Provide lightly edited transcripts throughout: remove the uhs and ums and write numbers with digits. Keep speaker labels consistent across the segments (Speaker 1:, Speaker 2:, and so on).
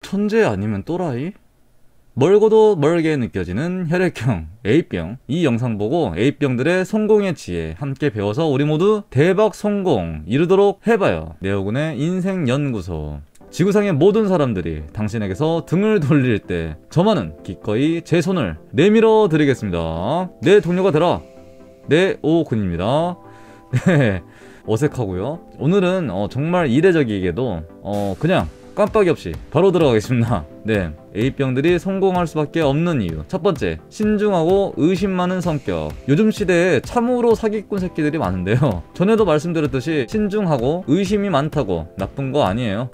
Speaker 1: 천재 아니면 또라이? 멀고도 멀게 느껴지는 혈액형 A병. 이 영상 보고 A병들의 성공의 지혜 함께 배워서 우리 모두 대박 성공 이루도록 해봐요. 네오군의 인생연구소. 지구상의 모든 사람들이 당신에게서 등을 돌릴 때 저만은 기꺼이 제 손을 내밀어 드리겠습니다. 내 동료가 되라. 네오군입니다. 네, 어색하고요. 오늘은 정말 이례적이게도 그냥 깜빡이 없이 바로 들어가겠습니다. 네, A병들이 성공할 수밖에 없는 이유. 첫 번째, 신중하고 의심 많은 성격. 요즘 시대에 참으로 사기꾼 새끼들이 많은데요, 전에도 말씀드렸듯이 신중하고 의심이 많다고 나쁜 거 아니에요.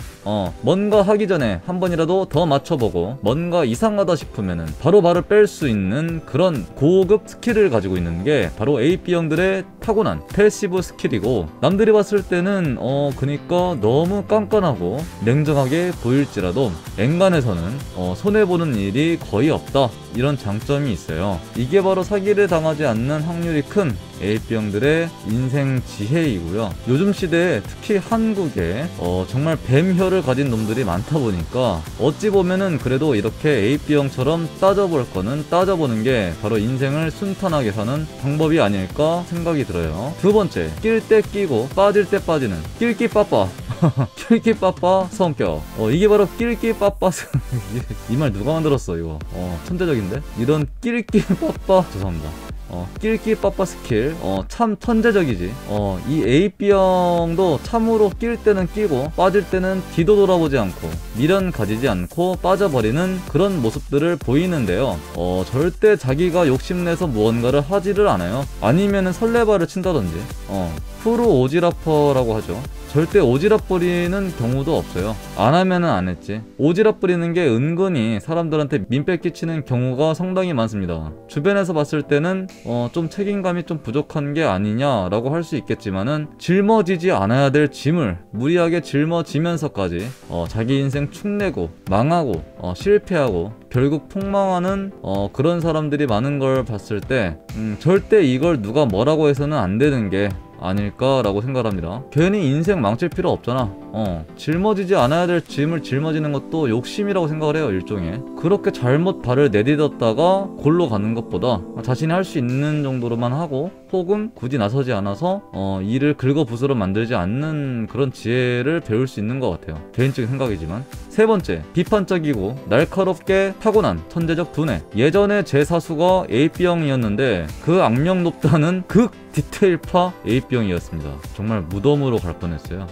Speaker 1: 뭔가 하기 전에 한 번이라도 더 맞춰보고 뭔가 이상하다 싶으면은 바로 발을 뺄 수 있는 그런 고급 스킬을 가지고 있는 게 바로 A병들의 타고난 패시브 스킬이고, 남들이 봤을 때는 그니까 너무 깐깐하고 냉정하게 보일지라도 엔간에서는 손해보는 일이 거의 없다, 이런 장점이 있어요. 이게 바로 사기를 당하지 않는 확률이 큰 A병들의 인생 지혜이고요. 요즘 시대에 특히 한국에 정말 뱀혈을 가진 놈들이 많다 보니까 어찌 보면은 그래도 이렇게 A병처럼 따져볼 거는 따져보는 게 바로 인생을 순탄하게 사는 방법이 아닐까 생각이 들어요. 두 번째, 낄 때 끼고 빠질 때 빠지는 낄끼빠빠. 낄끼빠빠 성격. 이게 바로 낄끼빠빠 이 말 누가 만들었어 이거? 천재적인데? 이런 낄끼빠빠, 죄송합니다. 낄끼빠빠 스킬 참 천재적이지. 이 A병도 참으로 낄 때는 끼고 빠질 때는 뒤도 돌아보지 않고 미련 가지지 않고 빠져버리는 그런 모습들을 보이는데요, 절대 자기가 욕심내서 무언가를 하지를 않아요. 아니면은 설레발을 친다든지 프로 오지라퍼라고 하죠. 절대 오지랖 부리는 경우도 없어요. 안 하면은 안 했지. 오지랖 부리는 게 은근히 사람들한테 민폐 끼치는 경우가 상당히 많습니다. 주변에서 봤을 때는 좀 책임감이 좀 부족한 게 아니냐라고 할 수 있겠지만은, 짊어지지 않아야 될 짐을 무리하게 짊어지면서까지 자기 인생 축내고 망하고 실패하고 결국 폭망하는 그런 사람들이 많은 걸 봤을 때 절대 이걸 누가 뭐라고 해서는 안 되는 게 아닐까라고 생각합니다. 괜히 인생 망칠 필요 없잖아. 짊어지지 않아야 될 짐을 짊어지는 것도 욕심이라고 생각을 해요, 일종의. 그렇게 잘못 발을 내딛었다가 골로 가는 것보다 자신이 할 수 있는 정도로만 하고, 혹은 굳이 나서지 않아서 일을 긁어부스러 만들지 않는 그런 지혜를 배울 수 있는 것 같아요, 개인적인 생각이지만. 세 번째, 비판적이고 날카롭게 타고난 천재적 두뇌. 예전에 제 사수가 A병이었는데 그 악명 높다는 극 디테일파 A병이었습니다. 정말 무덤으로 갈 뻔했어요.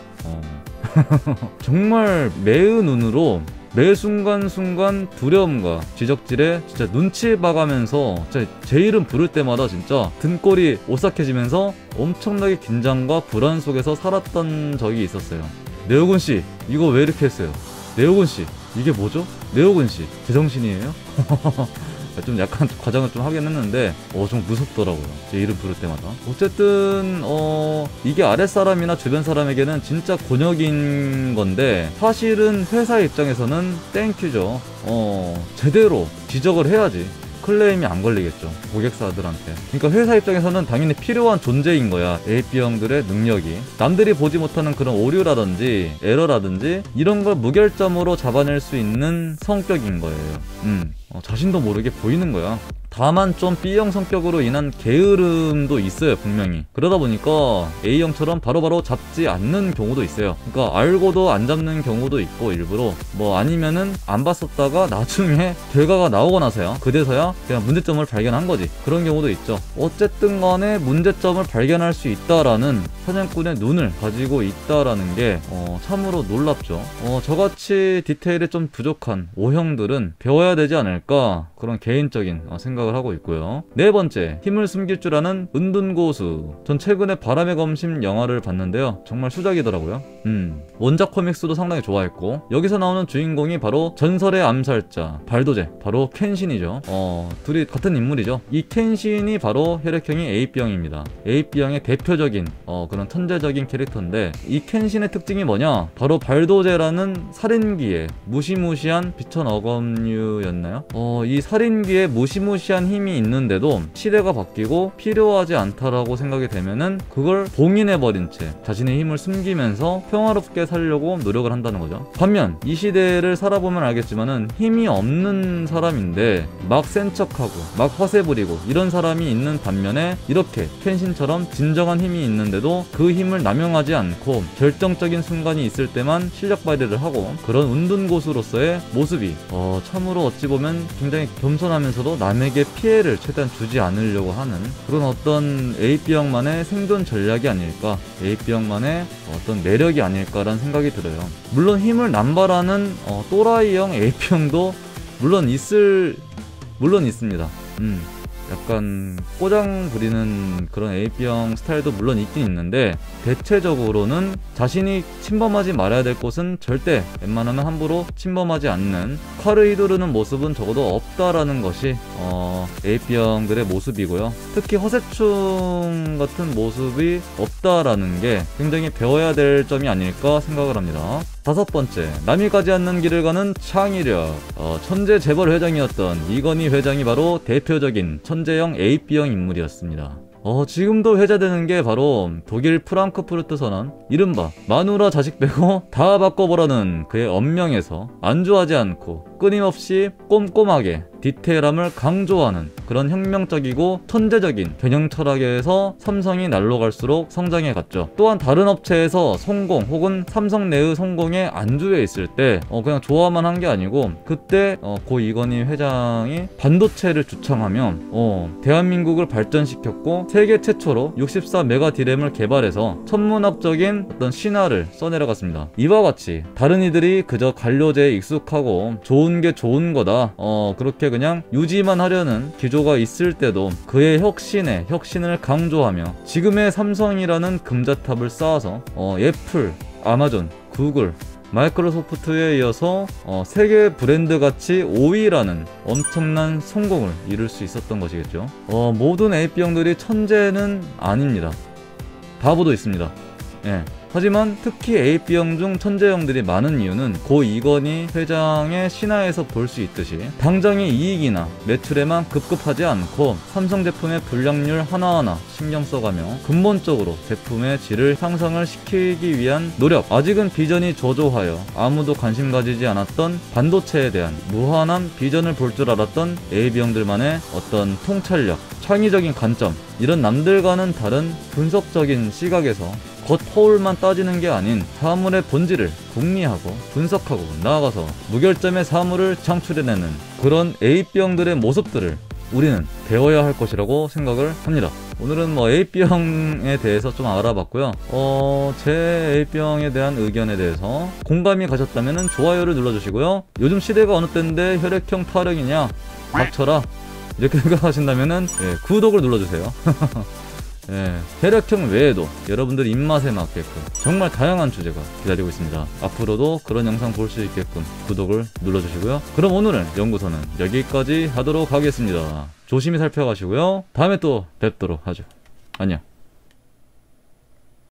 Speaker 1: 정말 매의 눈으로 매 순간순간 두려움과 지적질에 진짜 눈치 봐가면서 진짜 제 이름 부를 때마다 진짜 등골이 오싹해지면서 엄청나게 긴장과 불안 속에서 살았던 적이 있었어요. 네오군씨, 이거 왜 이렇게 했어요? 네오군씨, 이게 뭐죠? 네오군씨, 제정신이에요? 좀 약간 과장을 좀 하긴 했는데 좀 무섭더라고요, 제 이름 부를 때마다. 어쨌든 이게 아랫사람이나 주변 사람에게는 진짜 곤욕인 건데, 사실은 회사 입장에서는 땡큐죠. 제대로 지적을 해야지 클레임이 안 걸리겠죠, 고객사들한테. 그러니까 회사 입장에서는 당연히 필요한 존재인 거야, A병들의 능력이. 남들이 보지 못하는 그런 오류라든지 에러라든지 이런 걸 무결점으로 잡아낼 수 있는 성격인 거예요. 자신도 모르게 보이는 거야. 다만 좀 B형 성격으로 인한 게으름도 있어요, 분명히. 그러다 보니까 A형처럼 바로바로 잡지 않는 경우도 있어요. 그러니까 알고도 안 잡는 경우도 있고, 일부러 아니면은 안 봤었다가 나중에 결과가 나오고 나서야 그제서야 그냥 문제점을 발견한 거지. 그런 경우도 있죠. 어쨌든 간에 문제점을 발견할 수 있다라는 사냥꾼의 눈을 가지고 있다라는 게 참으로 놀랍죠. 저같이 디테일이 좀 부족한 O형들은 배워야 되지 않을까, 그런 개인적인 생각을 하고 있고요. 네 번째, 힘을 숨길 줄 아는 은둔고수. 전 최근에 바람의 검심 영화를 봤는데요, 정말 수작이더라고요. 원작 코믹스도 상당히 좋아했고, 여기서 나오는 주인공이 바로 전설의 암살자 발도제, 바로 켄신이죠. 둘이 같은 인물이죠. 이 켄신이 바로 혈액형이 A병입니다. A병의 대표적인 그런 천재적인 캐릭터인데, 이 켄신의 특징이 뭐냐, 바로 발도제라는 살인기에 무시무시한 비천어검류였나요? 이 살인기에 무시무시한 힘이 있는데도 시대가 바뀌고 필요하지 않다라고 생각이 되면은 그걸 봉인해버린 채 자신의 힘을 숨기면서 평화롭게 살려고 노력을 한다는 거죠. 반면 이 시대를 살아보면 알겠지만은 힘이 없는 사람인데 막 센 척하고 막 허세 부리고 이런 사람이 있는 반면에, 이렇게 켄신처럼 진정한 힘이 있는데도 그 힘을 남용하지 않고 결정적인 순간이 있을 때만 실력 발휘를 하고, 그런 운둔고수로서의 모습이 참으로 어찌 보면 굉장히 겸손하면서도 남에게 피해를 최대한 주지 않으려고 하는 그런 어떤 AP 형만의 생존 전략이 아닐까, AP 형만의 어떤 매력이 아닐까라는 생각이 들어요. 물론 힘을 남발하는 또라이형 AP 형도 물론 있습니다. 약간 꼬장 부리는 그런 AP 형 스타일도 물론 있긴 있는데, 대체적으로는 자신이 침범하지 말아야 될 곳은 절대 웬만하면 함부로 침범하지 않는, 칼을 휘두르는 모습은 적어도 없다라는 것이 AP 형들의 모습이고요. 특히 허세충 같은 모습이 없다라는 게 굉장히 배워야 될 점이 아닐까 생각을 합니다. 다섯 번째, 남이 가지 않는 길을 가는 창의력. 천재 재벌 회장이었던 이건희 회장이 바로 대표적인 천재형 AP형 인물이었습니다. 지금도 회자되는 게 바로 독일 프랑크푸르트 선언, 이른바 마누라 자식 빼고 다 바꿔보라는 그의 언명에서 안주하지 않고 끊임없이 꼼꼼하게 디테일함을 강조하는 그런 혁명적이고 천재적인 경영 철학에서 삼성이 날로 갈수록 성장해 갔죠. 또한 다른 업체에서 성공 혹은 삼성 내의 성공에 안주해 있을 때 그냥 좋아만 한 게 아니고, 그때 고 이건희 회장이 반도체를 주창하며 대한민국을 발전시켰고, 세계 최초로 64메가 디램을 개발해서 천문학적인 어떤 신화를 써내려갔습니다. 이와 같이 다른 이들이 그저 관료제에 익숙하고 좋은 게 좋은 거다, 그렇게 그냥 유지만 하려는 기조가 있을 때도 그의 혁신을 강조하며 지금의 삼성이라는 금자탑을 쌓아서 애플, 아마존, 구글, 마이크로소프트에 이어서 세계 브랜드가치 5위라는 엄청난 성공을 이룰 수 있었던 것이겠죠. 모든 AP형들이 천재는 아닙니다. 바보도 있습니다. 예. 하지만 특히 AP형 중 천재형들이 많은 이유는 고 이건희 회장의 신화에서 볼 수 있듯이 당장의 이익이나 매출에만 급급하지 않고 삼성 제품의 불량률 하나하나 신경 써가며 근본적으로 제품의 질을 향상을 시키기 위한 노력, 아직은 비전이 저조하여 아무도 관심 가지지 않았던 반도체에 대한 무한한 비전을 볼 줄 알았던 AP형들만의 어떤 통찰력, 창의적인 관점, 이런 남들과는 다른 분석적인 시각에서 겉허울만 따지는 게 아닌 사물의 본질을 궁리하고 분석하고 나아가서 무결점의 사물을 창출해내는 그런 AP형들의 모습들을 우리는 배워야 할 것이라고 생각을 합니다. 오늘은 AP형에 대해서 좀 알아봤고요. 제 AP형에 대한 의견에 대해서 공감이 가셨다면 좋아요를 눌러주시고요. 요즘 시대가 어느 때인데 혈액형 타령이냐, 닥쳐라, 이렇게 생각하신다면 구독을 눌러주세요. 혈액형 외에도 여러분들 입맛에 맞게끔 정말 다양한 주제가 기다리고 있습니다. 앞으로도 그런 영상 볼 수 있게끔 구독을 눌러주시고요. 그럼 오늘은 연구소는 여기까지 하도록 하겠습니다. 조심히 살펴가시고요. 다음에 또 뵙도록 하죠. 안녕.